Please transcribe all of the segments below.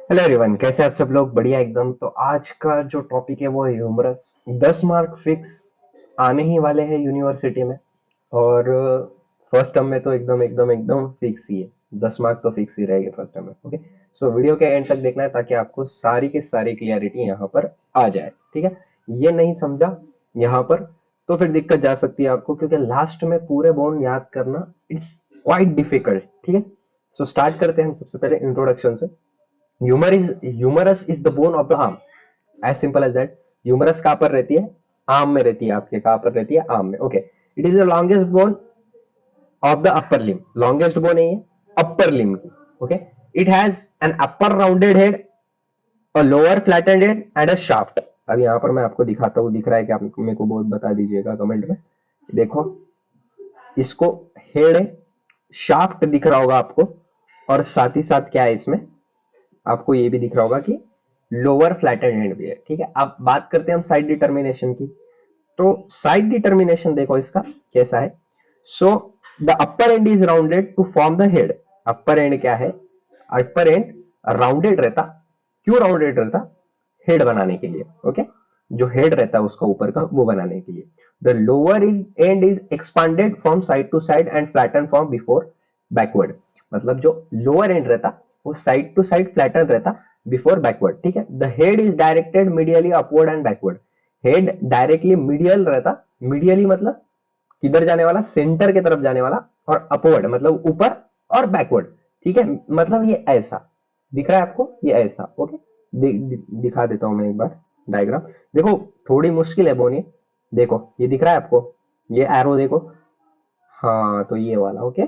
Hello everyone, कैसे आप सब लोग? बढ़िया एकदम। तो आज का जो टॉपिक है वो है ह्यूमरस। 10 मार्क फिक्स आने ही वाले हैं यूनिवर्सिटी में। और फर्स्ट टर्म में तो एकदम एकदम एकदम फिक्स ही है। 10 मार्क तो फिक्स ही रहेंगे फर्स्ट टर्म में। ओके, सो वीडियो के एंड तक देखना है ताकि आपको सारी की सारी क्लियरिटी यहाँ पर आ जाए। ठीक है, ये नहीं समझा यहाँ पर तो फिर दिक्कत जा सकती है आपको, क्योंकि लास्ट में पूरे बोन याद करना इट्स क्वाइट डिफिकल्ट। ठीक है, सो स्टार्ट करते हैं हम सबसे पहले इंट्रोडक्शन से। Humerus is the bone of the arm, as simple as that. Humerus कहां पर रहती है? आर्म में रहती है। आपके कहां पर रहती है? आर्म में। Okay, it is the longest bone of the upper limb. Longest bone है ये अपर लिम की। Okay, it has an upper rounded head, a lower flattened head and a shaft. अब यहाँ पर मैं आपको दिखाता हूँ, दिख रहा है कि आप मेरे को बहुत बता दीजिएगा कमेंट में। देखो, इसको हेड है, शाफ्ट दिख रहा होगा आपको, और साथ ही साथ क्या है इसमें, आपको ये भी दिख रहा होगा कि लोअर फ्लैटेंड एंड भी है। ठीक है, अब बात करते हैं हम साइड डिटर्मिनेशन की। तो साइड डिटर्मिनेशन देखो इसका कैसा है। So the upper end is rounded to form the head. Upper end क्या है? अपर एंड राउंडेड रहता। क्यों राउंडेड रहता? हेड बनाने के लिए। ओके, जो हेड रहता है उसका ऊपर का, वो बनाने के लिए। The lower end is expanded from side to side and flatten from before backward. मतलब जो लोअर एंड रहता वो साइड टू साइड फ्लैटन रहता बिफोर बैकवर्ड। ठीक है, the head is directed medially upward and backward. Head directly medial रहता। Medially मतलब किधर जाने वाला? सेंटर की तरफ जाने वाला। और अपवर्ड मतलब ऊपर और बैकवर्ड। ठीक है, मतलब ये ऐसा दिख रहा है आपको, ये ऐसा। ओके, दिखा देता हूं मैं एक बार डायग्राम। देखो, थोड़ी मुश्किल है बोनी। देखो, ये दिख रहा है आपको, ये एरो देखो। हाँ, तो ये वाला। ओके,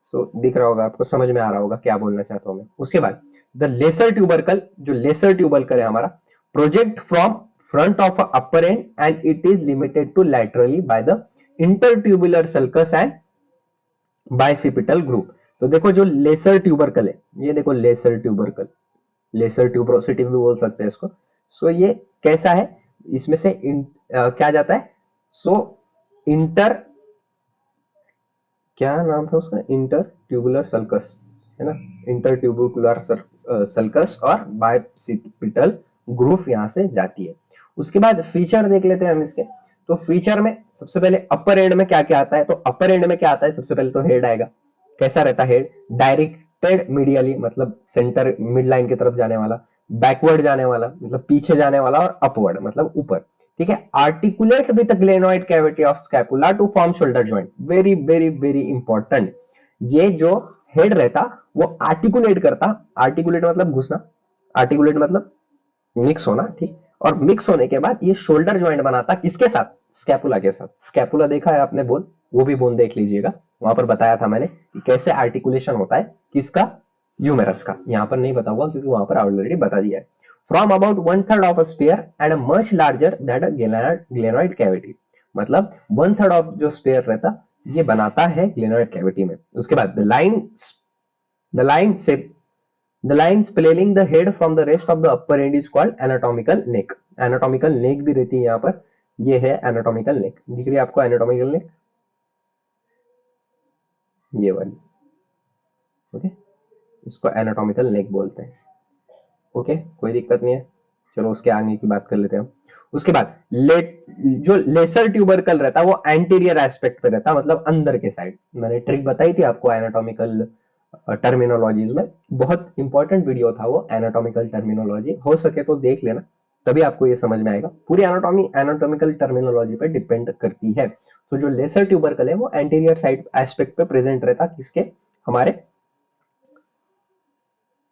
सो दिख रहा होगा आपको, समझ में आ रहा होगा क्या बोलना चाहता हूं मैं। उसके बाद द लेसर ट्यूबरकल, जो लेसर ट्यूबरकल है हमारा, project from front of upper end and it is limited to laterally by the intertubular sulcus and bicipital groove. तो देखो, जो लेसर ट्यूबरकल है, ये देखो लेसर ट्यूबरकल, लेसर ट्यूबरोसिटी भी बोल सकते हैं इसको। सो ये कैसा है? इसमें से क्या जाता है? सो इंटर, क्या नाम था उसका? इंटर ट्यूबुलर सल्कस, है ना? इंटर ट्यूबुलर सल्कस और बाइसिपिटल ग्रुप यहां से जाती है। उसके बाद फीचर देख लेते हैं हम इसके। तो फीचर में सबसे पहले अपर एंड में क्या क्या आता है? तो अपर एंड में क्या आता है? सबसे पहले तो हेड आएगा। कैसा रहता है हेड? डायरेक्टेड मीडियली, मतलब सेंटर मिड लाइन की तरफ जाने वाला। बैकवर्ड जाने वाला मतलब पीछे जाने वाला। और अपवर्ड मतलब ऊपर। ठीक है, articulate with glenoid cavity of scapula to form shoulder joint. Very very very important. ये जो हेड रहता वो आर्टिकुलेट करता। आर्टिकुलेट मतलब घुसना, आर्टिकुलेट मतलब मिक्स होना। ठीक, और मिक्स होने के बाद ये शोल्डर ज्वाइंट बनाता किसके साथ? स्कैपुला के साथ। स्कैपुला देखा है आपने बोन? वो भी बोन देख लीजिएगा, वहां पर बताया था मैंने कि कैसे आर्टिकुलेशन होता है। किसका? ह्यूमेरस का। यहां पर नहीं बता हुआ क्योंकि वहां पर ऑलरेडी बता दिया है। From about one third of a sphere and a much larger that a glenoid cavity. मतलब वन थर्ड ऑफ जो स्पेयर रहता ये बनाता है ग्लेनोइड कैविटी में। उसके बाद द लाइन से The line splaining the head from the rest of the upper end is called anatomical neck. Anatomical neck भी रहती है यहाँ पर। ये है anatomical neck, दिख रही है आपको anatomical neck? ये वाली। ओके, इसको anatomical neck बोलते हैं। ओके, कोई दिक्कत नहीं है। चलो उसके आगे की बात कर लेते हैं हम। उसके बाद जो लेसर ट्यूबरकल रहता है वो एंटीरियर एस्पेक्ट पे रहता है, मतलब अंदर के साइड। मैंने ट्रिक बताई थी आपको एनाटॉमिकल टर्मिनोलॉजीज में। बहुत इंपॉर्टेंट वीडियो था वो, एनाटॉमिकल टर्मिनोलॉजी। हो सके तो देख लेना, तभी आपको ये समझ में आएगा। पूरी एनाटॉमी एनाटॉमिकल टर्मिनोलॉजी पे डिपेंड करती है। तो जो लेसर ट्यूबरकल है वो एंटीरियर साइड एस्पेक्ट पे प्रेजेंट रहता, किसके? हमारे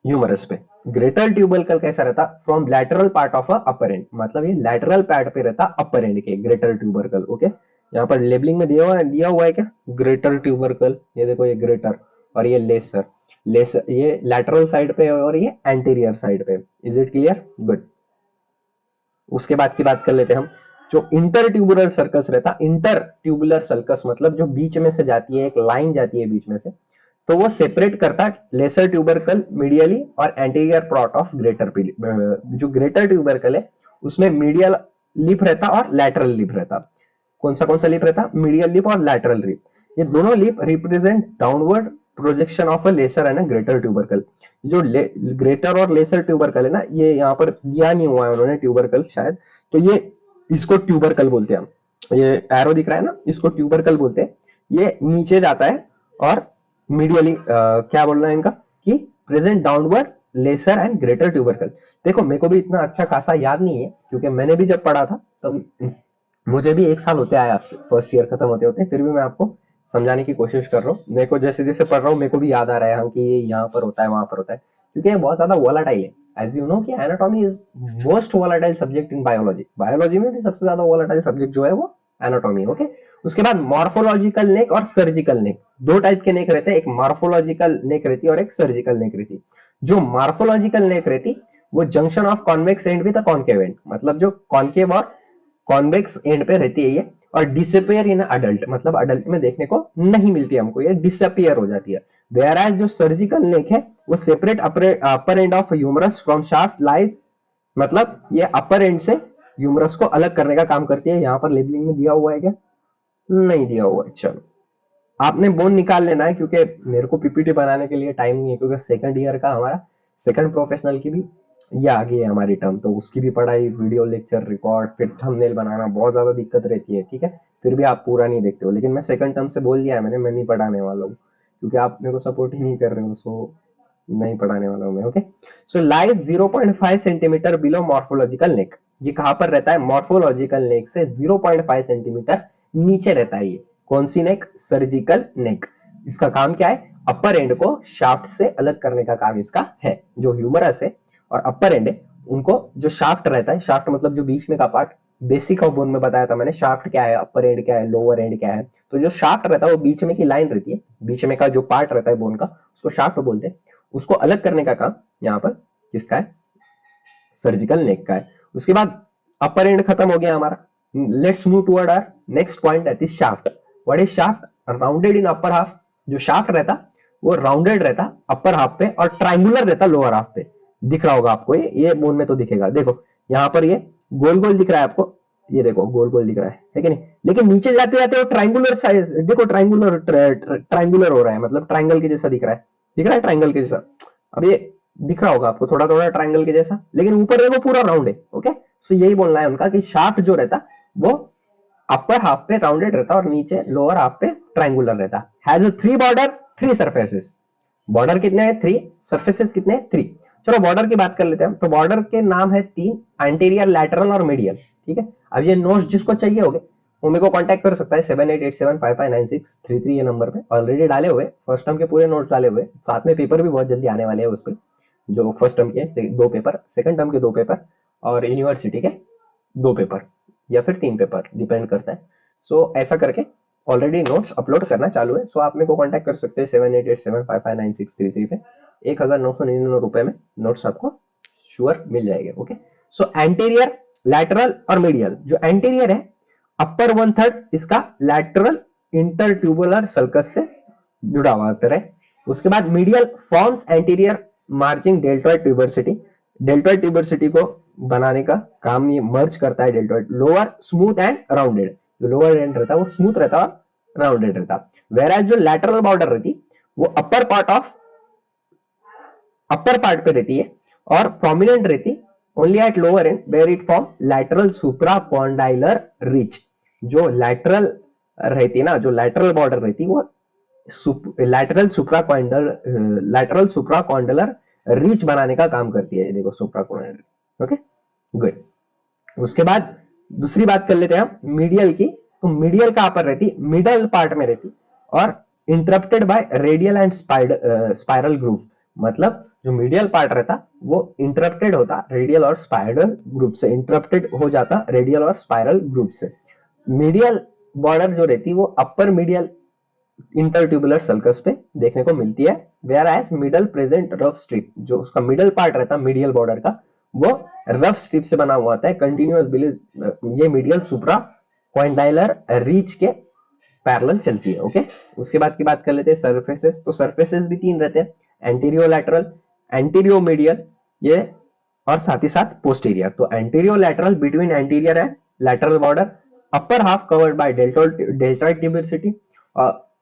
ह्यूमरस पे। ग्रेटर ट्यूबरकल कैसा रहता? From lateral part of upper and, मतलब ये लैटरल पार्ट पे रहता अपर एंड के, ग्रेटर ट्यूबरकल। ओके, यहाँ पर लेबलिंग में दिया हुआ है क्या? ग्रेटर ट्यूबरकल, ये देखो, ये ग्रेटर और ये लेसर। लेसर ये लैटरल साइड पे और ये एंटीरियर साइड पे। Is it clear? गुड। उसके बाद की बात कर लेते हैं हम। जो इंटर ट्यूबुलर सर्कस रहता, इंटर ट्यूबुलर सर्कस मतलब जो बीच में से जाती है, एक लाइन जाती है बीच में से, तो वो सेपरेट करता लेसर ट्यूबरकल मीडियली और एंटीरियर पार्ट ऑफ ग्रेटर। जो ग्रेटर ट्यूबरकल है उसमें मीडियल लिप रहता और लैटरल लिप रहता। कौन सा लिप रहता? मीडियल लिप और लैटरल लिप। ये दोनों lip represent downward projection of a lesser and a greater tubercle. जो ग्रेटर और लेसर ट्यूबरकल है ना, ये यहाँ पर दिया नहीं हुआ है उन्होंने ट्यूबरकल शायद, तो ये इसको ट्यूबरकल बोलते हैं हम। ये एरो दिख रहा है ना, इसको ट्यूबरकल बोलते हैं। ये नीचे जाता है और मीडियली क्या बोलना है इनका कि present downward lesser and greater tubercle. देखो मेरे को भी इतना अच्छा खासा याद नहीं है, क्योंकि मैंने भी जब पढ़ा था तब मुझे भी 1 साल होते आया आपसे, फर्स्ट ईयर खत्म होते होते, फिर भी मैं आपको समझाने की कोशिश कर रहा हूँ। मेरे को जैसे जैसे पढ़ रहा हूँ मेरे को भी याद आ रहा है हाँ, कि ये यहाँ पर होता है वहां पर होता है, क्योंकि ये बहुत ज्यादा वोलाटाइल है। एज यू नो कि anatomy is most volatile subject in biology. Biology में भी सबसे ज्यादा वोलाटाइल सब्जेक्ट जो है वो एनाटॉमी। ओके, उसके बाद मॉर्फोलॉजिकल नेक और सर्जिकल नेक, दो टाइप के नेक रहते हैं, एक मॉर्फोलॉजिकल नेक रहती है और एक सर्जिकल नेक रहती है। जो मॉर्फोलॉजिकल नेक रहती वो junction of convex and with concave and, मतलब जो कॉन्केव और कॉन्वेक्स एंड पे रहती है ये, और डिसअपियर इन अडल्ट, मतलब अडल्ट में देखने को नहीं मिलती है हमको, ये डिसअपियर हो जाती है। वेयर जो सर्जिकल नेक है वो separate upper end of humerus from shaft lies, मतलब ये अपर एंड से ह्यूमरस को अलग करने का काम करती है। यहाँ पर लेबलिंग में दिया हुआ है क्या? नहीं दिया हुआ है। चलो आपने बोन निकाल लेना है, क्योंकि मेरे को पीपीटी बनाने के लिए टाइम नहीं है, क्योंकि सेकंड ईयर का हमारा सेकंड प्रोफेशनल की भी ये आ गई है हमारी टर्म, तो उसकी भी पढ़ाई, वीडियो लेक्चर रिकॉर्ड, फिर थंबनेल बनाना बहुत ज्यादा दिक्कत रहती है। ठीक है, फिर भी आप पूरा नहीं देखते हो, लेकिन मैं सेकंड टर्म से बोल दिया है मैंने, मैं नहीं पढ़ाने वाला हूँ, क्योंकि आप मेरे को सपोर्ट ही नहीं कर रहे हो, सो नहीं पढ़ाने वाला हूँ मैं। ओके, सो लाइज 0.5 सेंटीमीटर बिलो मॉर्फोलॉजिकल नेक। ये कहां पर रहता है? मॉर्फोलॉजिकल नेक से 0.5 सेंटीमीटर नीचे रहता है। ये कौन सी नेक? Surgical neck. इसका काम क्या है? अपर एंड को शाफ्ट से अलग करने का काम इसका है। जो ह्यूमरस है और अपर एंड है, उनको जो शाफ्ट रहता है, शाफ्ट मतलब जो बीच में का पार्ट, बेसिक ऑफ बोन में बताया था मैंने, शाफ्ट क्या है, अपर एंड क्या है, लोअर एंड क्या है। तो जो शाफ्ट रहता है वो बीच में की लाइन रहती है, बीच में का जो पार्ट रहता है बोन का, उसको शाफ्ट बोलते हैं। उसको अलग करने का काम यहाँ पर किसका है? सर्जिकल नेक का है। उसके बाद अपर एंड खत्म हो गया हमारा। Let's move toward our next point, that is shaft. What is shaft? Rounded in upper half. जो शाफ्ट रहता वो राउंडेड रहता अपर हाफ पे और ट्राइंगुलर रहता लोअर हाफ पे। दिख रहा होगा आपको, ये बोन में तो दिखेगा। देखो यहाँ पर ये गोल गोल दिख रहा है आपको, ये देखो गोल गोल दिख रहा है कि नहीं? लेकिन नीचे जाते जाते वो ट्राइंगुलर साइज, देखो ट्राइंगुलर ट्राइंगुलर हो रहा है, मतलब ट्राइंगल के जैसा दिख रहा है। दिख रहा है ट्राइंगल के जैसा? अब ये दिख रहा होगा आपको थोड़ा थोड़ा ट्राइंगल के जैसा, लेकिन ऊपर देखो पूरा राउंड है। ओके, सो यही बोलना है उनका कि शाफ्ट जो रहता वो अपर हाफ पे राउंडेड रहता और नीचे लोअर हाफ पे ट्राइंगुलर रहता। Has a 3 border 3 surfaces. Border कितने हैं? 3। सरफेसेस कितने हैं? 3। चलो बॉर्डर की बात कर लेते हैं। तो बॉर्डर के नाम है 3, एंटीरियर, लैटरल और मीडियल। ठीक है, अब ये नोट्स जिसको चाहिए होगे वो मेरे को कांटेक्ट कर सकता है 7887559633 ये नंबर पे। ऑलरेडी डाले हुए फर्स्ट टर्म के पूरे नोट्स डाले हुए, साथ में पेपर भी बहुत जल्दी आने वाले हैं उस पर। जो फर्स्ट टर्म के 2 पेपर, सेकंड टर्म के 2 पेपर और यूनिवर्सिटी के 2 पेपर या फिर 3 पेपर, डिपेंड करता है। सो ऐसा करके ऑलरेडी नोट्स अपलोड करना चालू है। सो आप मेरे को कांटेक्ट कर सकते हैं 7887559633 पे। 1999 रुपए में नोट्स आपको श्योर मिल जाएंगे। ओके, सो एंटीरियर, लैटरल और मीडियल। जो एंटीरियर है, अपर 1/3 इसका लैटरल इंटरट्यूबुलर सल्कस से जुड़ा हुआ है। उसके बाद medial forms anterior margin deltoid tuberosity. Deltoid tuberosity को बनाने का काम ये मर्ज करता है deltoid. Lower smooth and rounded, जो लोअर एंड रहता है वो स्मूथ रहता है, राउंडेड रहता। वेयर जो लैटरल बॉर्डर रहती वो अपर पार्ट पे रहती है और प्रोमिनेंट रहती only at lower end where it form lateral supracondylar ridge. जो लैटरल रहती है ना, जो लैटरल बॉर्डर रहती है वो लैटरल सुप्राकॉन्डलर रीच बनाने का काम करती है। देखो सुप्राकॉन्डलर। Okay, good. उसके बाद दूसरी बात कर लेते हैं हम मीडियल की। तो मीडियल कहां पर रहती? मिडल पार्ट में रहती और interrupted bye radial and spiral groove. मतलब जो मीडियल पार्ट रहता वो इंटरप्टेड होता रेडियल और स्पाइरल ग्रुप से, इंटरप्टेड हो जाता रेडियल और स्पाइरल ग्रुप से। मीडियल बॉर्डर जो रहती वो अपर मीडियल इंटरट्यूबुलर सल्कस पे देखने को मिलती है। Whereas middle present rough strip, जो उसका मिडल पार्ट रहता है मीडियल बॉर्डर का वो रफ स्ट्रिप से बना हुआ होता है। कंटिन्यूअस ये मीडियल सुप्रा क्वाइंडाइलर रीच के पैरेलल चलती है। ओके, उसके बाद की बात कर लेते हैं सरफेसेस। तो सरफेसेस भी 3 रहते हैं, एंटीरियो लैटरल, एंटीरियो मीडियल, ये और साथ ही साथ पोस्टीरियर। तो anterolateral between anterior and lateral border, upper half covered by deltoid tuberosity,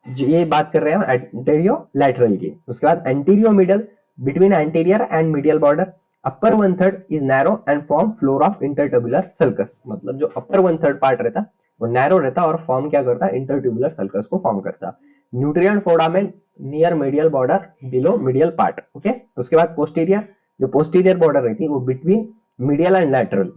ये बात कर रहे हैं हम एंटीरियो लैटरल की। उसके बाद anteromedial between anterior and medial border, upper one third is narrow and form floor of intertubular sulcus. मतलब जो अपर वन थर्ड पार्ट रहता वो नैरो रहता और फॉर्म क्या करता, इंटरट्यूबुलर सल्कस को फॉर्म करता। Nutrient foramen near medial border below medial part. Okay, उसके बाद पोस्टीरियर, जो पोस्टीरियर बॉर्डर रहती है वो between medial and lateral,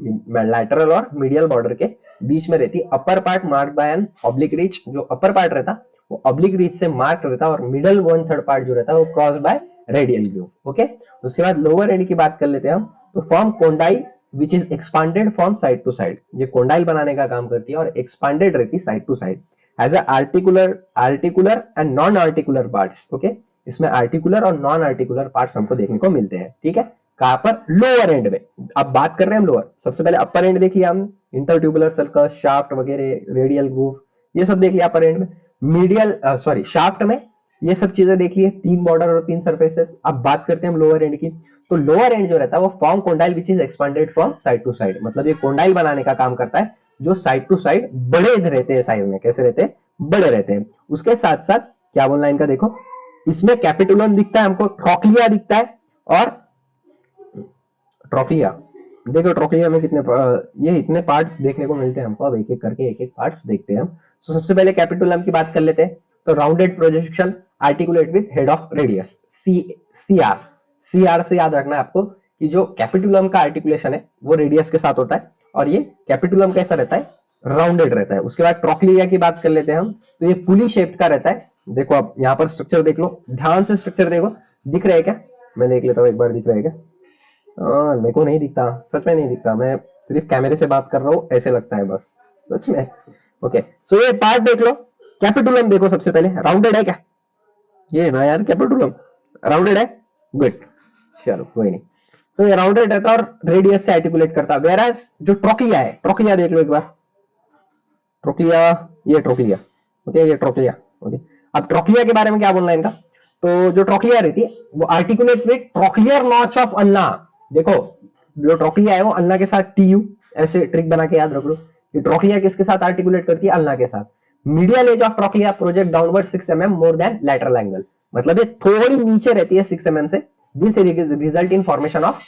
lateral और मीडियल बॉर्डर के बीच में रहती। Upper part marked by an oblique ridge, जो अपर पार्ट रहता वो ऑब्लिक रीच से मार्क रहता और मिडल वन थर्ड पार्ट जो रहता है वो cross bye radial groove. Okay, उसके बाद लोअर एंड की बात कर लेते हैं हम, तो form condyle which is expanded from side to side. ये कोंडाइल बनाने का काम करती है और एक्सपांडेड रहती side to side as a articular and non articular parts. Okay, इसमें आर्टिकुलर और नॉन आर्टिकुलर पार्ट्स हमको देखने को मिलते हैं। ठीक है, कहां पर, लोअर एंड में। अब बात कर रहे हैं हम लोअर, सबसे पहले अपर एंड देख लिया हमने, इंटरट्यूबुलर सर्कस, शाफ्ट वगैरह, रेडियल ग्रूव, ये सब देख लिया अपर एंड में। मीडियल सॉरी शाफ्ट में ये सब चीजें देख लिए, 3 बॉर्डर और 3 सरफेसेस। अब बात करते हैं हम लोअर एंड की, तो लोअर एंड जो रहता है वो form condyle which is expanded from side to side. मतलब ये कोंडाइल बनाने का काम करता है, जो साइड टू साइड बड़े रहते हैं साइज में। कैसे रहते हैं, बड़े रहते हैं। उसके साथ साथ क्या बोलना है इनका, देखो इसमें कैपिटुलम दिखता है हमको, ट्रोक्लिया दिखता है, और ट्रोक्लिया, देखो ट्रोक्लिया में कितने ये इतने पार्ट्स देखने को मिलते हैं हमको। अब एक एक करके एक एक पार्ट्स देखते हैं हम। तो सबसे पहले कैपिटुलम की बात कर लेते हैं, तो rounded projection articulate with head of radius, C R से याद रखना है आपको कि जो कैपिटुलम का आर्टिकुलेशन है वो रेडियस के साथ होता है, और ये कैपिटुलम कैसा रहता है, राउंडेड रहता है। उसके बाद ट्रोक्लिया की बात कर लेते हैं हम, तो ये पुली शेप्ड का रहता है। देखो आप यहाँ पर स्ट्रक्चर देख लो, ध्यान से स्ट्रक्चर देखो, दिख रहा है क्या, मैं देख लेता हूँ एक बार, दिख रहा है क्या, मेरे को नहीं दिखता, सच में नहीं दिखता, मैं सिर्फ कैमरे से बात कर रहा हूँ, ऐसे लगता है बस, सच में। ओके, सो ये पार्ट देख लो, कैपिटुलम देखो सबसे पहले, राउंडेड है क्या, ये ना यार कैपिटुलम राउंडेड है, गुड, चलो कोई नहीं। तो ये राउंडेड रहता है और रेडियस से आर्टिकुलेट करता है। वेराज जो ट्रोक्लिया है, ट्रोक्लिया देख लो एक बार, ट्रोक्लिया, ये ट्रोक्लिया, ओके ये ट्रोक्लिया। ओके, अब ट्रोक्लिया के बारे में क्या बोलना है इनका, तो जो ट्रोक्लिया रहती है वो articulate with trochlear notch of ulna. देखो जो ट्रोक्लिया है वो अल्ना के साथ टीयू, ऐसे ट्रिक बना के याद रख लो कि ट्रोक्लिया किसके साथ आर्टिकुलेट करती है, अल्ना के साथ। Medial edge of trochlea project downward 6 mm more than lateral angle, मतलब ये थोड़ी नीचे रहती है 6 mm से। This result in formation of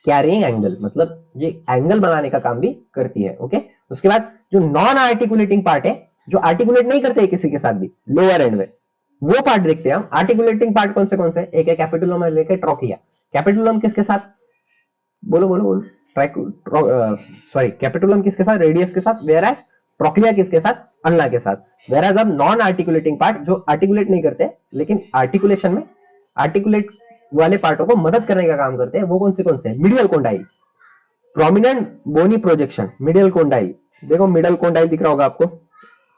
carrying angle, मतलब ये एंगल बनाने का काम भी करती है। ओके, उसके बाद जो नॉन आर्टिकुलेटिंग पार्ट है, जो आर्टिकुलेट नहीं करते हैं किसी के साथ भी, लोअर एंड में, वो पार्ट देखते हैं हम। आर्टिकुलेटिंग पार्ट कौन से, एक है कैपिटुलम और एक है ट्रोक्लिया। कैपिटुलम किसके साथ, बोलो बोलो बोलो, सॉरी कैपिटुलम किसके साथ, रेडियस के साथ, वेयरएज ट्रोक्लिया किसके साथ, अल्ना के साथ। वेयरएज अब नॉन आर्टिकुलेटिंग पार्ट, जो आर्टिकुलेट नहीं करते लेकिन आर्टिकुलेशन में, आर्टिकुलेट वाले पार्टों को मदद करने का काम करते हैं, वो कौन से, मीडियल कोंडाइल, प्रोमिनेंट बोनी प्रोजेक्शन, मीडियल कोंडाइल। देखो मिडल कोंडाइल दिख रहा होगा आपको,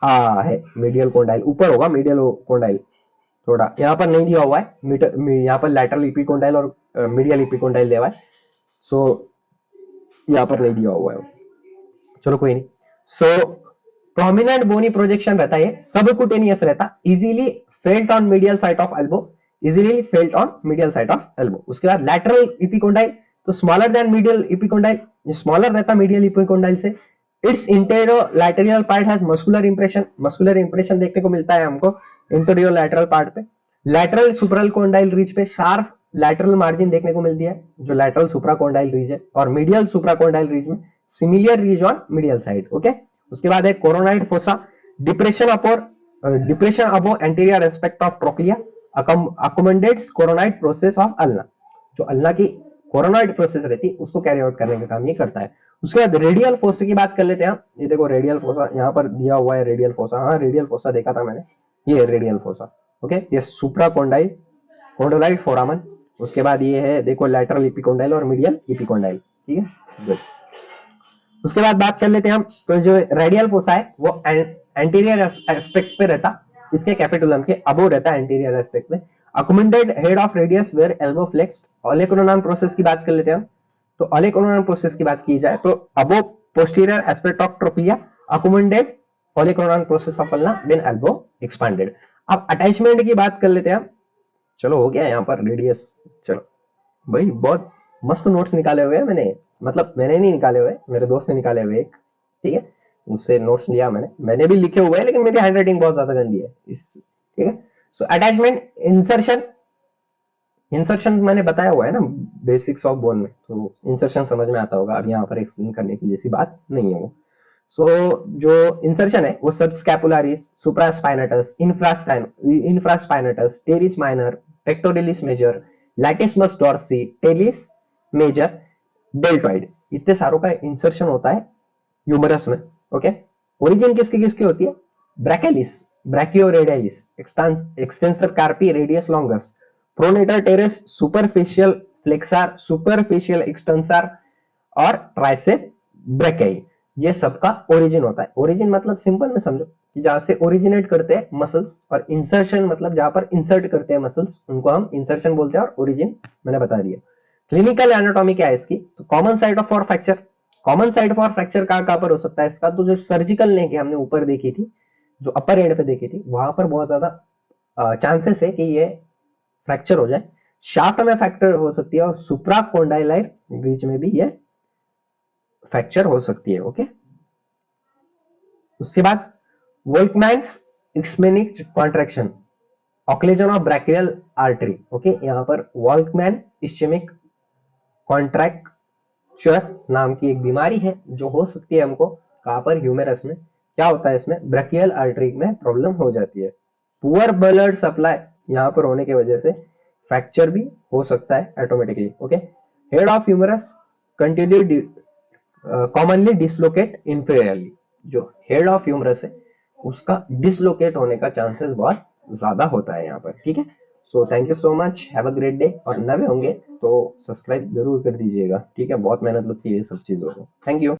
हाँ है मीडियल कोंडाइल, ऊपर होगा मीडियल कोंडाइल, थोड़ा यहाँ पर नहीं दिया हुआ है, यहाँ पर लैटरल इपिकोंडाइल और मीडियल इपिकोंडाइल दिया हुआ है, सो यहाँ पर नहीं दिया हुआ है, चलो कोई नहीं। सो प्रोमिनेंट बोनी प्रोजेक्शन रहता है, सबकुटेनियस रहता, easily felt on medial side of elbow, easily felt on medial side of elbow. उसके बाद लैटरल इपिकोंडाइल, तो स्मॉलर देन मीडियल इपिकोंडाइल, ये स्मॉलर रहता मीडियल इपिकोंडाइल से। It's anterolateral part has muscular impression, muscular impression देखने को मिलता है हमको इंटेरियो लैटरल पार्ट पे। लैटरल सुपरल कोंडाइल रीच पे शार्प लैटरल मार्जिन देखने को मिलती है, जो लैटरल सुप्राकोंडाइल रीज है, और मीडियल सुप्राकोंडाइल रीज में similar ridge on medial side. Okay, उसके बाद है coronoid fossa, depression above anterior aspect of trochlea accommodates coronoid process of ulna, जो अल्ना की कोरोनाइड प्रोसेस रहती है उसको कैरी आउट करने का काम ये करता है। उसके बाद रेडियल फोसा की बात कर लेते हैं, ये देखो रेडियल फोसा यहाँ पर दिया हुआ है, रेडियल फोसा, हाँ रेडियल फोसा देखा था मैंने, ये रेडियल फोसा। ओके, ये सुप्राकोंडाइल कोंडोलाइड फोरामन, उसके बाद ये है देखो लैटरल इपिकोंडाइल और मीडियल इपिकोंडाइल। ठीक है, गुड। उसके बाद बात कर लेते हैं हम, तो जो रेडियल फोसा है वो एंटीरियर एस्पेक्ट पे रहता, इसके कैपिटुलम के अबो रहता है एंटीरियर एस्पेक्ट में। Accommodate head of radius where elbow flexed. Olecranon process की बात कर लेते हैं हम, तो ओलेकोनोन प्रोसेस की बात की जाए तो above posterior aspect of trochlea accommodate olecranon process of ulna when elbow expanded. अब अटैचमेंट की बात कर लेते हैं हम, चलो हो गया यहाँ पर रेडियस, चलो भाई बहुत मस्त नोट्स निकाले हुए हैं मैंने, मतलब मैंने नहीं निकाले हुए, मेरे दोस्त ने निकाले हुए एक, ठीक है। उससे नोट्स लिया मैंने भी लिखे हुए हैं, लेकिन मेरी हैंडराइटिंग बहुत ज्यादा गंदी है इस, ठीक है। सो अटैचमेंट, इंसर्शन, इंसर्शन मैंने बताया हुआ है ना बेसिक्स ऑफ बोन में, तो इंसर्शन समझ में आता होगा, अब यहाँ पर एक्सप्लेन करने की जैसी बात नहीं है वो। सो जो इंसर्शन है वो subscapularis, supraspinatus, infraspinatus, teres minor, pectoralis major, latissimus dorsi, teres major, deltoid, इतने सारों का इंसर्शन होता है ह्यूमरस में। ओके, ओरिजिन किसकी किसकी होती है? Brachialis, brachioradialis, extensor carpi, radius longus, pronator teres, superficial flexor, superficial extensor और ट्राइसेप ब्रैकेई, ये सबका ओरिजिन होता है। ओरिजिन मतलब सिंपल में समझो कि जहां से ओरिजिनेट करते हैं मसल्स, और इंसर्शन मतलब जहां पर इंसर्ट करते हैं मसल्स, उनको हम इंसर्शन बोलते हैं, और ओरिजिन मैंने बता दिया। क्लिनिकल एनाटॉमी क्या है इसकी? तो common site of for fracture, common site for fracture कहां पर हो सकता है इसका? तो जो सर्जिकल नेक है हमने ऊपर देखी थी, जो अपर एंड पे देखी थी, वहां पर बहुत ज्यादा चांसेस है कि ये फ्रैक्चर हो जाए। शाफ्ट में फ्रैक्चर हो सकती है, और सुप्रा कॉन्डाइलाइर बीच में भी ये फ्रैक्चर हो सकती है। ओके, उसके बाद Volkmann's ischaemic contraction, occlusion of brachial artery. Okay, यहाँ पर वॉल्कमैन इस्केमिक कॉन्ट्रैक्चर नाम की एक बीमारी है जो हो सकती है हमको, कहां पर? ह्यूमेरस में। क्या होता है इसमें? ब्रैकियल आर्टरी में प्रॉब्लम हो जाती है। पुअर ब्लड सप्लाई यहाँ पर होने की वजह से फ्रैक्चर भी हो सकता है automatically. Okay, head of humerus continue commonly dislocate inferiorly, जो हेड ऑफ ह्यूमरस है उसका डिसलोकेट होने का चांसेस बहुत ज्यादा होता है यहाँ पर। ठीक है, so thank you so much, have a great day. और नए होंगे तो सब्सक्राइब जरूर कर दीजिएगा, ठीक है, बहुत मेहनत लगती है ये सब चीजों को। Thank you.